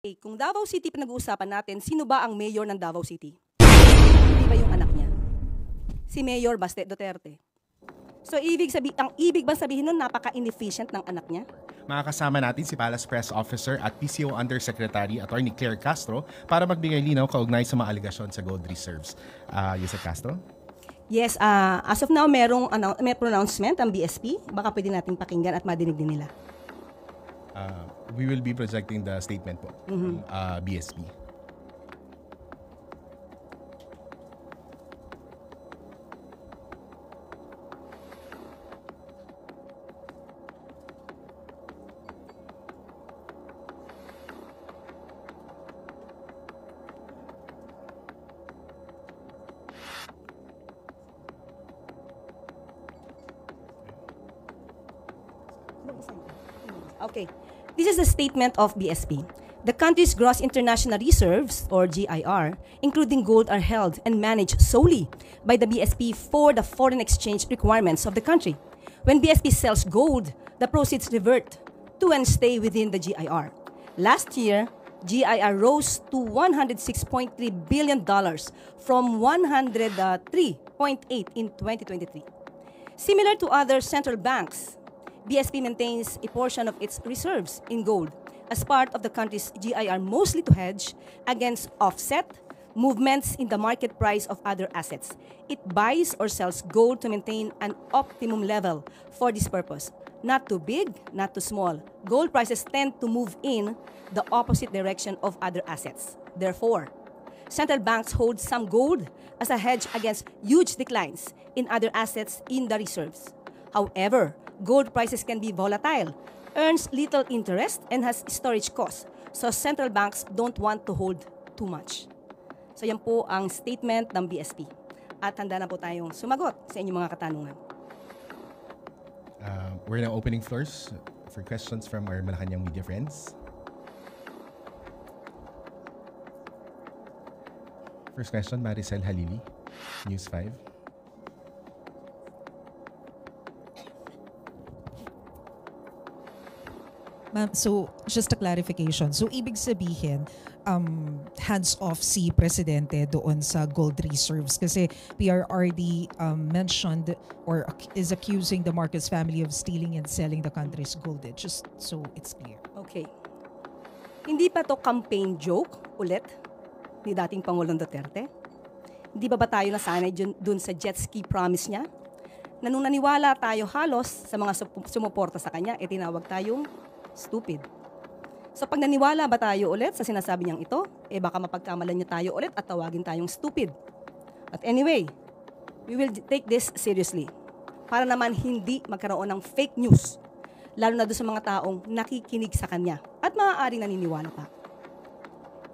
Kung Davao City pinag-uusapan natin, sino ba ang mayor ng Davao City? Hindi ba yung anak niya? Si Mayor Baste Duterte. So ang ibig bang sabihin nun, napaka-inefficient ng anak niya? Makakasama natin si Palace Press Officer at PCO Undersecretary Attorney Claire Castro para magbigay linaw kaugnay sa mga aligasyon sa gold reserves. Yusek Castro? Yes, as of now, may pronouncement ang BSP. Baka pwede nating pakinggan at madinig din nila. We will be projecting the statement po ng BSP. Okay. This is the statement of BSP. The country's gross international reserves, or GIR, including gold, are held and managed solely by the BSP for the foreign exchange requirements of the country. When BSP sells gold, the proceeds revert to and stay within the GIR. Last year, GIR rose to $106.3 billion from $103.8 in 2023. Similar to other central banks, BSP maintains a portion of its reserves in gold as part of the country's GIR, mostly to hedge against offset movements in the market price of other assets. It buys or sells gold to maintain an optimum level for this purpose. Not too big, not too small. Gold prices tend to move in the opposite direction of other assets. Therefore, central banks hold some gold as a hedge against huge declines in other assets in the reserves. However, gold prices can be volatile, earns little interest, and has storage costs. So central banks don't want to hold too much. So yan po ang statement ng BSP. At handa na po tayong sumagot sa inyong mga katanungan. We're now opening floors for questions from our Malacanang media friends. First question, Maricel Halili, News 5. Ma'am, so just a clarification. So ibig sabihin, hands-off si Presidente doon sa gold reserves kasi PRRD mentioned or is accusing the Marcos family of stealing and selling the country's gold. Just so it's clear. Okay. Hindi pa to campaign joke ulit ni dating Pangulong Duterte? Hindi ba tayo nasanay dun sa jet ski promise niya? Na nung naniwala tayo halos sa mga sumuporta sa kanya, tinawag tayong stupid. So pag naniwala ba tayo ulit sa sinasabi niyang ito, baka mapagkamalan niya tayo ulit at tawagin tayong stupid. But anyway, we will take this seriously para naman hindi magkaroon ng fake news, lalo na doon sa mga taong nakikinig sa kanya at maaaring naniniwala pa.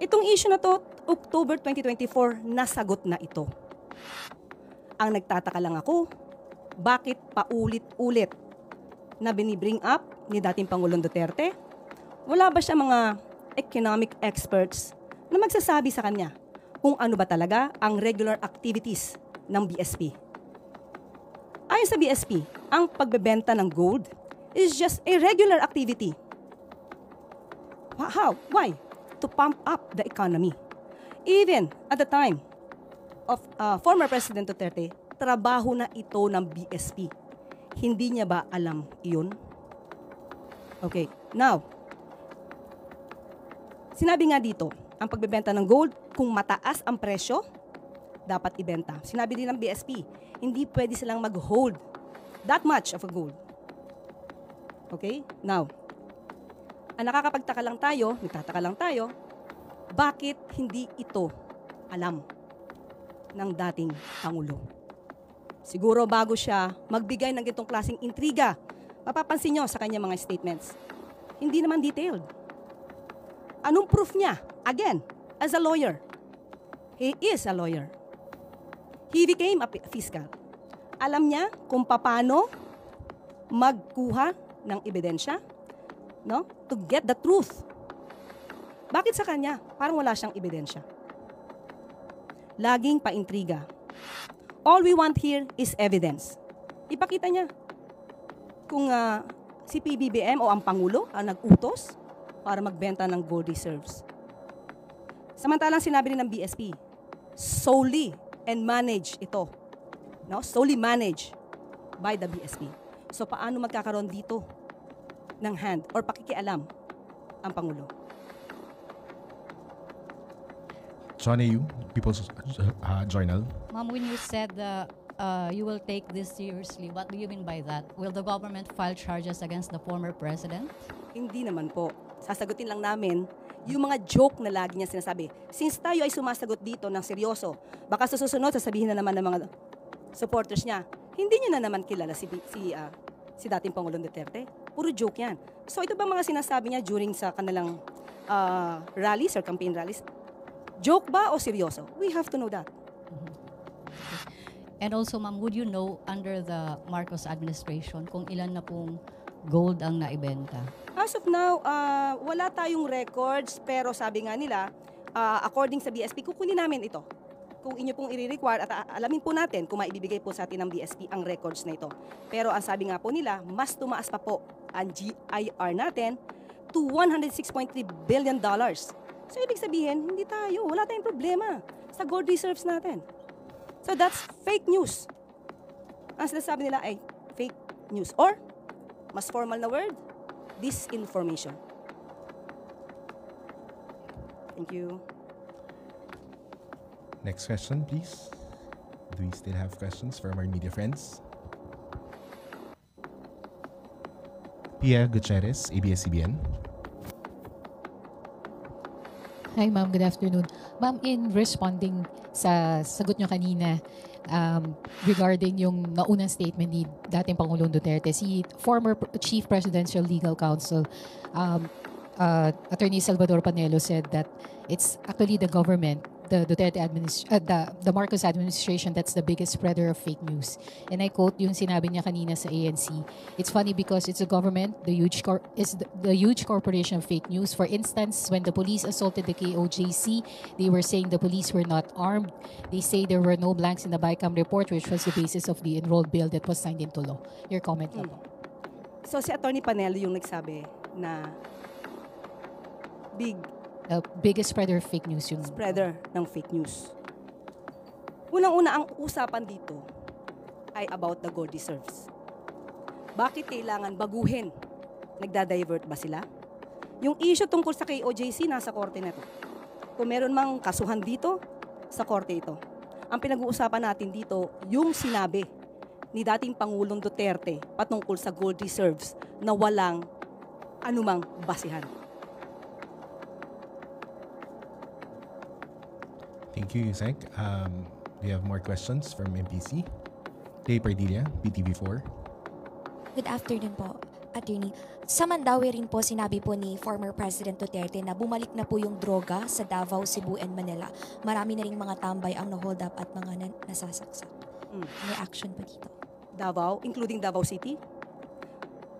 Itong issue na to, October 2024, nasagot na ito. Ang nagtataka lang ako, bakit paulit-ulit na binibring up ni dating Pangulong Duterte? Wala ba siya mga economic experts na magsasabi sa kanya kung ano ba talaga ang regular activities ng BSP? Ayon sa BSP, ang pagbebenta ng gold is just a regular activity. How? Why? To pump up the economy. Even at the time of former President Duterte, trabaho na ito ng BSP. Hindi niya ba alam iyon? Okay, now, sinabi nga dito, ang pagbebenta ng gold, kung mataas ang presyo, dapat ibenta. Sinabi din ng BSP, hindi pwede silang mag-hold that much of a gold. Okay, now, ang nagtataka lang tayo, bakit hindi ito alam ng dating Pangulo? Siguro bago siya magbigay ng ganitong klaseng intriga, mapapansin nyo sa kanya mga statements, hindi naman detailed. Anong proof niya? Again, as a lawyer. He is a lawyer. He became a fiscal. Alam niya kung paano magkuha ng ebidensya, no? To get the truth. Bakit sa kanya? Parang wala siyang ebidensya. Laging paintriga. All we want here is evidence. Ipakita niya kung si PBBM o ang Pangulo ang nag-utos para magbenta ng gold reserves. Samantalang sinabi rin ng BSP, solely and manage ito. No? Solely managed by the BSP. So paano magkakaroon dito ng hand or pakikialam ang Pangulo? John A.U., People's Journal. Ma'am, when you said you will take this seriously, what do you mean by that? Will the government file charges against the former president? Hindi naman po. Sasagutin lang namin yung mga joke na lagi niya sinasabi. Since tayo ay sumasagot dito ng seryoso, baka sa susunod sasabihin na naman ng mga supporters niya, hindi niyo na naman kilala si dating Pangulong Duterte. Puro joke yan. So ito ba mga sinasabi niya during sa kanilang rallies or campaign rallies? Joke ba o seryoso? We have to know that. And also, ma'am, would you know under the Marcos administration kung ilan na pong gold ang naibenta? As of now, wala tayong records, pero sabi nga nila, according sa BSP, kukunin namin ito. Kung inyo pong i-require at alamin po natin kung maibibigay po sa atin ng BSP ang records na ito. Pero ang sabi nga po nila, mas tumaas pa po ang GIR natin to $106.3 billion. So ibig sabihin, hindi tayo, wala tayong problema sa gold reserves natin. So that's fake news. Ang sinasabi nila ay fake news or mas formal na word, disinformation. Thank you. Next question, please. Do we still have questions from our media friends? Pia Gutierrez, ABS-CBN. Hi ma'am, good afternoon. Ma'am, in responding sa sagot nyo kanina regarding yung naunang statement ni dating Pangulong Duterte, si former Chief Presidential Legal Counsel, Attorney Salvador Panelo said that it's actually the government, the Duterte the Marcos administration that's the biggest spreader of fake news. And I quote yung sinabi niya kanina sa ANC. It's funny because it's the government, the huge corporation of fake news. For instance, when the police assaulted the KOJC, they were saying the police were not armed. They say there were no blanks in the BICAM report, which was the basis of the enrolled bill that was signed into law. Your comment lang po. So si Attorney Panelo yung nagsabi na The biggest spreader of fake news yung spreader ng fake news. Unang-una, ang usapan dito ay about the gold reserves. Bakit kailangan baguhin? Nagda-divert ba sila? Yung issue tungkol sa KOJC, nasa korte na to. Kung meron mang kasuhan dito, sa korte ito. Ang pinag-uusapan natin dito, yung sinabi ni dating Pangulong Duterte patungkol sa gold reserves na walang anumang basihan. Thank you, Yusek. We have more questions from MPC. Kay Pardilla, PTV4. Good afternoon po, Attorney. Sa Mandaue rin po sinabi po ni former President Duterte na bumalik na po yung droga sa Davao, Cebu, and Manila. Marami na ring mga tambay ang na-hold up at mga nasasaksak. May action po dito. Davao, including Davao City?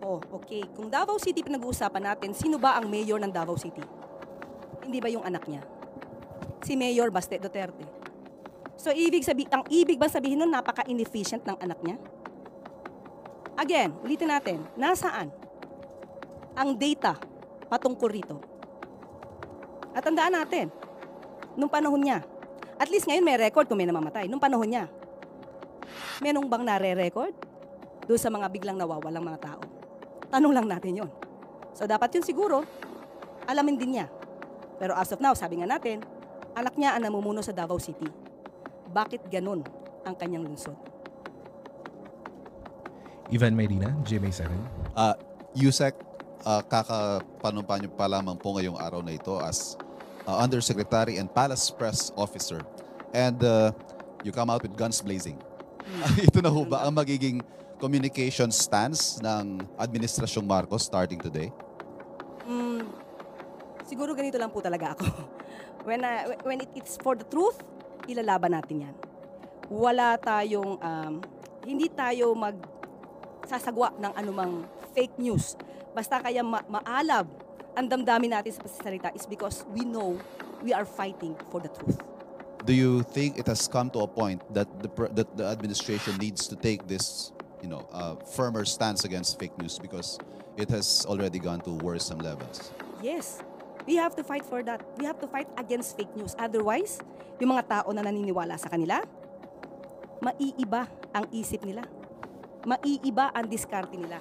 Oh, okay. Kung Davao City pinag-uusapan natin, sino ba ang mayor ng Davao City? Hindi ba yung anak niya? Si Mayor Baste Duterte. So, ang ibig bang sabihin nun, napaka-inefficient ng anak niya? Again, ulitin natin, nasaan ang data patungkol rito? At tandaan natin, nung panahon niya, at least ngayon may record kung may namamatay, nung panahon niya, menong bang nare-record doon sa mga biglang nawawalang mga tao? Tanong lang natin yon. So, dapat yun siguro, alamin din niya. Pero as of now, sabi nga natin, anak niya ang namumuno sa Davao City. Bakit ganun ang kanyang lungsod? Ivan Mayrina, GMA7. Yusek, kakapanumpa niyo pa lamang po ngayong araw na ito as Undersecretary and Palace Press Officer. And you come out with guns blazing. Ito na ho ba ang magiging communication stance ng Administrasyong Marcos starting today? Siguro ganito lang po talaga ako. When it's for the truth, ilalaban natin yan. Wala tayong, hindi tayo magsasagwa ng anumang fake news. Basta kaya maalab ang damdamin natin sa pagsasalita is because we know we are fighting for the truth. Do you think it has come to a point that the administration needs to take this, firmer stance against fake news because it has already gone to worrisome levels? Yes. We have to fight for that. We have to fight against fake news. Otherwise, yung mga tao na naniniwala sa kanila, maiiba ang isip nila. Maiiba ang diskarte nila.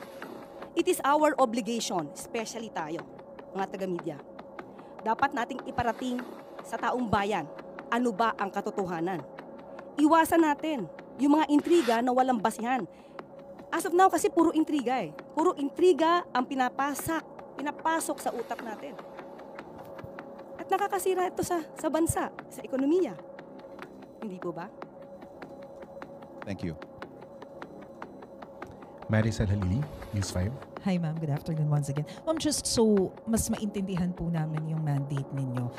It is our obligation, especially tayo, mga taga-media. Dapat nating iparating sa taong bayan, ano ba ang katotohanan. Iwasan natin yung mga intriga na walang basihan. As of now, kasi puro intriga eh. Puro intriga ang pinapasok sa utak natin. At nakakasira ito sa bansa, sa ekonomiya. Hindi po ba? Thank you. Maricel Halili, News 5. Hi ma'am, good afternoon once again. Ma'am, just so mas maintindihan po namin yung mandate ninyo,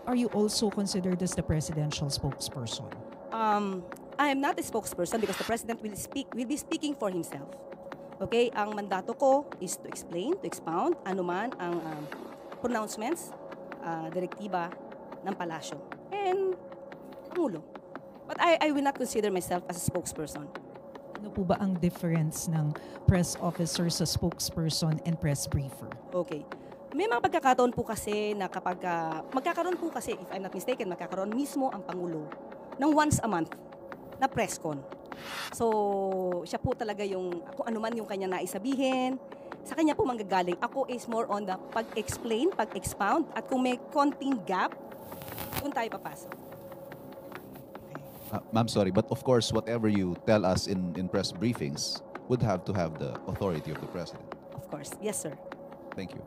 are you also considered as the presidential spokesperson? I am not a spokesperson because the president will be speaking for himself. Okay, ang mandato ko is to explain, to expound anuman ang pronouncements, direktiba ng palasyo and Pangulo. But I will not consider myself as a spokesperson. Ano po ba ang difference ng press officer sa spokesperson and press briefer? Okay. May mga pagkakataon po kasi na kapag magkakaroon po kasi, if I'm not mistaken, magkakaroon mismo ang Pangulo ng once a month na press con. So, siya po talaga yung, kung ano man yung kanya naisabihin, sa kanya po manggagaling. Ako is more on the pag-explain, pag-expound, at kung may konting gap, doon tayo papasok. Ma'am, sorry, but of course, whatever you tell us in press briefings would have to have the authority of the president. Of course. Yes, sir. Thank you.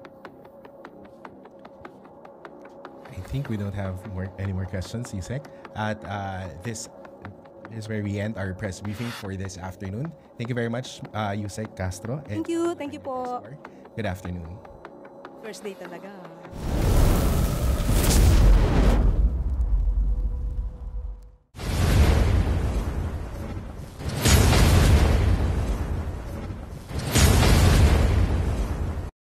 I think we don't have any more questions, Yusek. At this is where we end our press briefing for this afternoon. Thank you very much, Yusek Castro. Thank you. Thank you po. Good afternoon. First day talaga.